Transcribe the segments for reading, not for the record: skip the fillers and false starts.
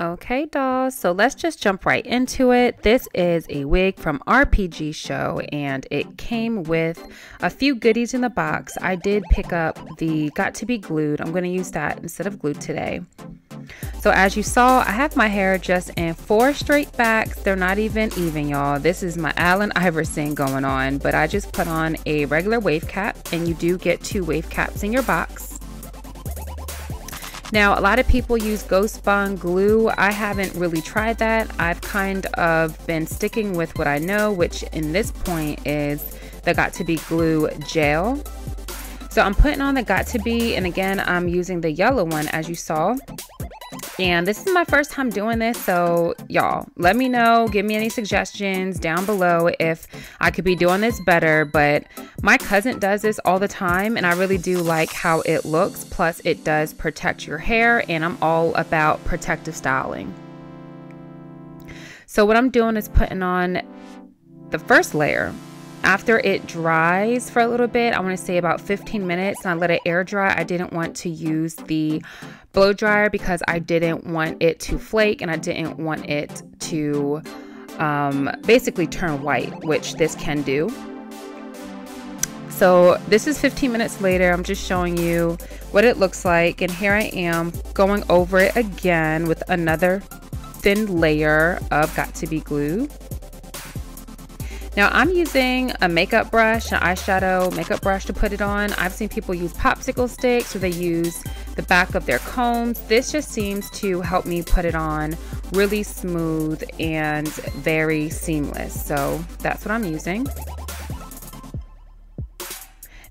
Okay, dolls, so let's just jump right into it. This is a wig from RPGShow, and it came with a few goodies in the box. I did pick up the Got to Be Glued. I'm going to use that instead of glued today. So as you saw, I have my hair just in 4 straight backs. They're not even, y'all. This is my Allen Iverson going on, but I just put on a regular wave cap, and you do get 2 wave caps in your box. Now, a lot of people use Ghost Bond glue. I haven't really tried that. I've kind of been sticking with what I know, which in this point is the Got to Be Glue gel. So I'm putting on the Got to Be, and again, I'm using the yellow one as you saw. And this is my first time doing this, so y'all, let me know, give me any suggestions down below if I could be doing this better. But my cousin does this all the time, and I really do like how it looks. Plus, it does protect your hair, and I'm all about protective styling. So what I'm doing is putting on the first layer. After it dries for a little bit, I want to say about 15 minutes, and I let it air dry. I didn't want to use the blow dryer because I didn't want it to flake, and I didn't want it to basically turn white, which this can do. So this is 15 minutes later. I'm just showing you what it looks like, and here I am going over it again with another thin layer of Got to Be Glue. Now I'm using a makeup brush, an eyeshadow makeup brush to put it on. I've seen people use popsicle sticks, or they use the back of their combs. This just seems to help me put it on really smooth and very seamless. So that's what I'm using.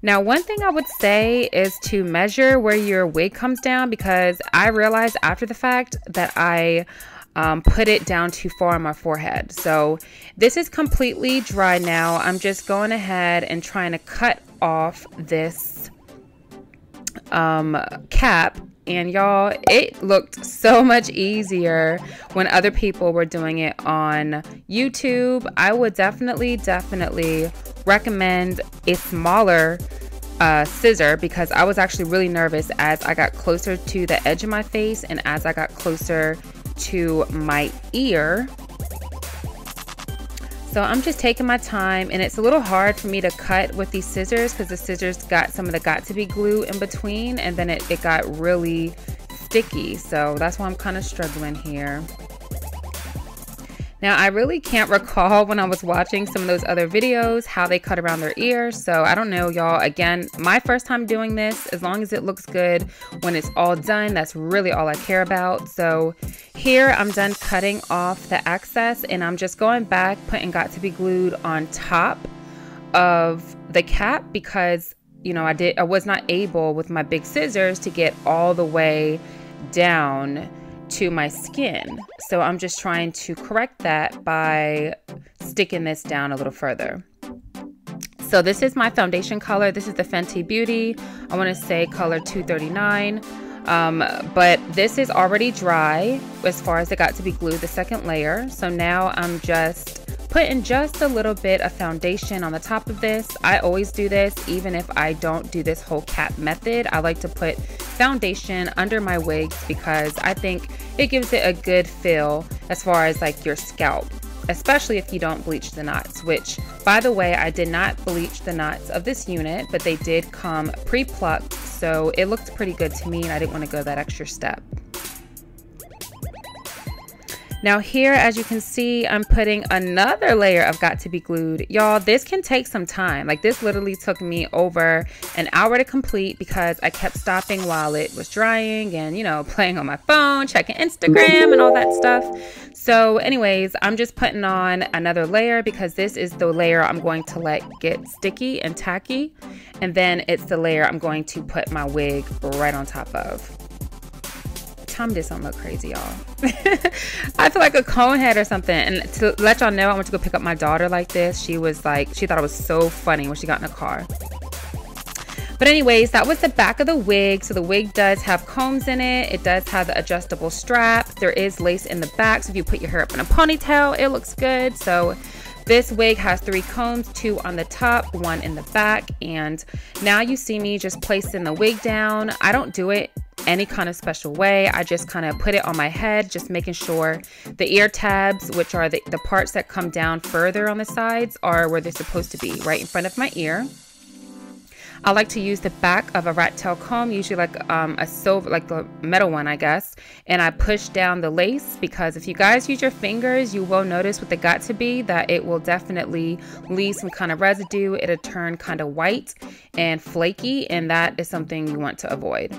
Now, one thing I would say is to measure where your wig comes down, because I realized after the fact that I put it down too far on my forehead. So this is completely dry now. I'm just going ahead and trying to cut off this cap, and y'all, it looked so much easier when other people were doing it on YouTube. I would definitely recommend a smaller scissor, because I was actually really nervous as I got closer to the edge of my face and as I got closer to my ear. So I'm just taking my time, and it's a little hard for me to cut with these scissors because the scissors got some of the Got to Be Glue in between, and then it got really sticky. So that's why I'm kind of struggling here. Now, I really can't recall when I was watching some of those other videos how they cut around their ears. So I don't know, y'all. Again, my first time doing this. As long as it looks good when it's all done, that's really all I care about. So here I'm done cutting off the excess, and I'm just going back, putting Got to Be Glued on top of the cap, because, you know, I was not able with my big scissors to get all the way down to my skin. So I'm just trying to correct that by sticking this down a little further. So this is my foundation color. This is the Fenty Beauty. I want to say color 239. But this is already dry as far as the Got to Be Glued, the second layer. So now I'm just putting just a little bit of foundation on the top of this. I always do this, even if I don't do this whole cap method. I like to put foundation under my wigs because I think it gives it a good feel as far as like your scalp, especially if you don't bleach the knots, which, by the way, I did not bleach the knots of this unit, but they did come pre-plucked, so it looked pretty good to me, and I didn't want to go that extra step. Now here, as you can see, I'm putting another layer of Got to Be Glued. Y'all, this can take some time. Like, this literally took me over an hour to complete because I kept stopping while it was drying and, you know, playing on my phone, checking Instagram and all that stuff. So anyways, I'm just putting on another layer because this is the layer I'm going to let get sticky and tacky. And then it's the layer I'm going to put my wig right on top of. Tell me this don't look crazy, y'all. I feel like a cone head or something. And to let y'all know, I went to go pick up my daughter like this. She was like, she thought it was so funny when she got in the car. But anyways, that was the back of the wig. So the wig does have combs in it. It does have the adjustable strap. There is lace in the back, so if you put your hair up in a ponytail, it looks good. So this wig has 3 combs, 2 on the top, 1 in the back. And now you see me just placing the wig down. I don't do it any kind of special way. I just kind of put it on my head, just making sure the ear tabs, which are the parts that come down further on the sides, are where they're supposed to be, right in front of my ear. I like to use the back of a rat tail comb, usually like a silver, like the metal one, I guess, and I push down the lace, because if you guys use your fingers, you will notice with the got to be that it will definitely leave some kind of residue. It'll turn kind of white and flaky, and that is something you want to avoid.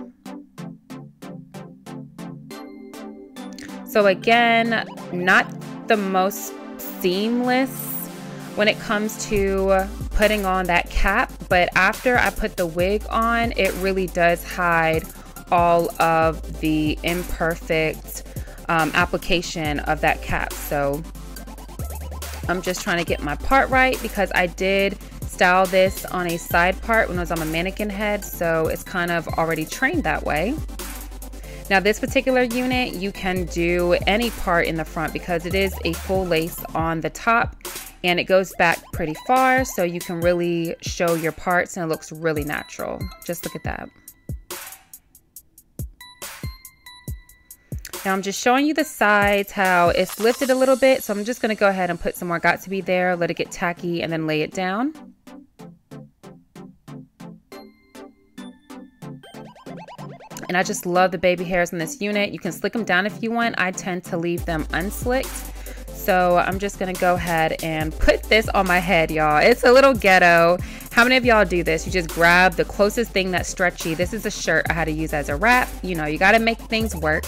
So again, not the most seamless when it comes to putting on that cap, but after I put the wig on, it really does hide all of the imperfect application of that cap. So I'm just trying to get my part right, because I did style this on a side part when I was on my mannequin head, so it's kind of already trained that way. Now this particular unit, you can do any part in the front because it is a full lace on the top, and it goes back pretty far, so you can really show your parts and it looks really natural. Just look at that. Now I'm just showing you the sides, how it's lifted a little bit, so I'm just gonna go ahead and put some more got to be there, let it get tacky, and then lay it down. And I just love the baby hairs in this unit. You can slick them down if you want. I tend to leave them unslicked. So I'm just gonna go ahead and put this on my head, y'all. It's a little ghetto. How many of y'all do this? You just grab the closest thing that's stretchy. This is a shirt I had to use as a wrap. You know, you gotta make things work.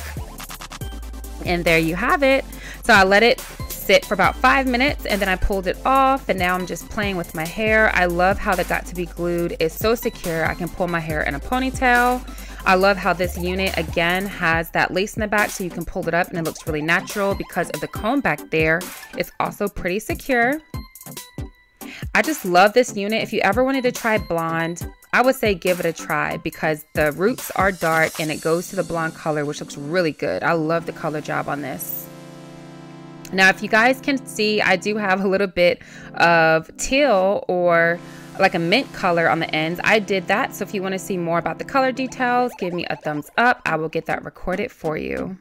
And there you have it. So I let it sit for about 5 minutes, and then I pulled it off, and now I'm just playing with my hair. I love how the got to be glued is so secure. I can pull my hair in a ponytail. I love how this unit again has that lace in the back, so you can pull it up and it looks really natural because of the comb back there. It's also pretty secure. I just love this unit. If you ever wanted to try blonde, I would say give it a try, because the roots are dark and it goes to the blonde color, which looks really good. I love the color job on this. Now, if you guys can see, I do have a little bit of teal or like a mint color on the ends. I did that, so if you want to see more about the color details, give me a thumbs up. I will get that recorded for you.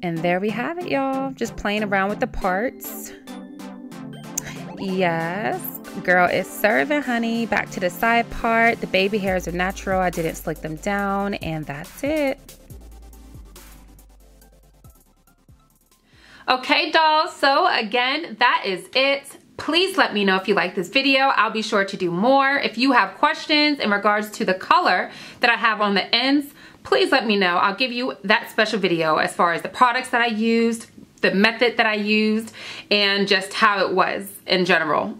And there we have it, y'all. Just playing around with the parts. Yes, girl is serving, honey. Back to the side part. The baby hairs are natural. I didn't slick them down, and that's it. Okay, dolls, so again, that is it. Please let me know if you like this video. I'll be sure to do more. If you have questions in regards to the color that I have on the ends, please let me know. I'll give you that special video as far as the products that I used, the method that I used, and just how it was in general.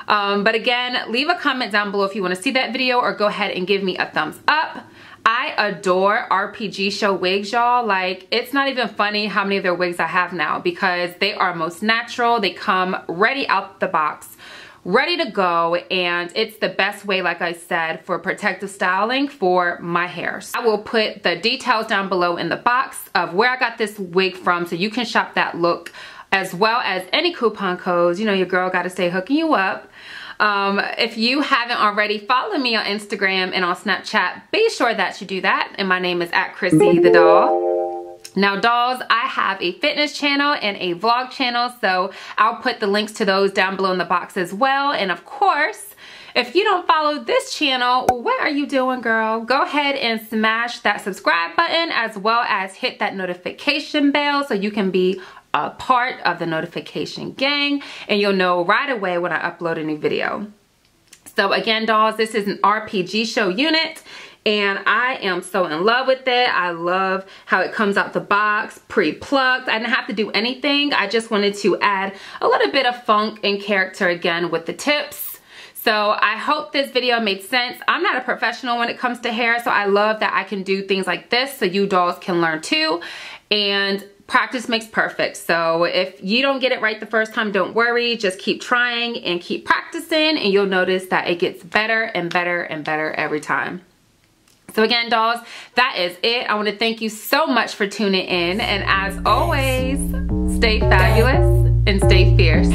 But again, leave a comment down below if you want to see that video, or go ahead and give me a thumbs up. I adore RPGShow wigs, y'all. Like, it's not even funny how many of their wigs I have now, because they are most natural. They come ready out the box, ready to go, and it's the best way, like I said, for protective styling for my hair. So I will put the details down below in the box of where I got this wig from, so you can shop that look, as well as any coupon codes. You know, your girl got to stay hooking you up. If you haven't already, follow me on Instagram and on Snapchat. Be sure that you do that. And my name is @ChryssyTheDoll. Now, dolls, I have a fitness channel and a vlog channel, so I'll put the links to those down below in the box as well. And of course, if you don't follow this channel, what are you doing, girl? Go ahead and smash that subscribe button, as well as hit that notification bell so you can be a part of the notification gang, and you'll know right away when I upload a new video. So again, dolls, this is an RPGShow unit, and I am so in love with it. I love how it comes out the box, pre-plucked. I didn't have to do anything. I just wanted to add a little bit of funk and character again with the tips. So I hope this video made sense. I'm not a professional when it comes to hair, so I love that I can do things like this so you dolls can learn too. And practice makes perfect. So if you don't get it right the first time, don't worry. Just keep trying and keep practicing, and you'll notice that it gets better and better and better every time. So again, dolls, that is it. I want to thank you so much for tuning in. And as always, stay fabulous and stay fierce.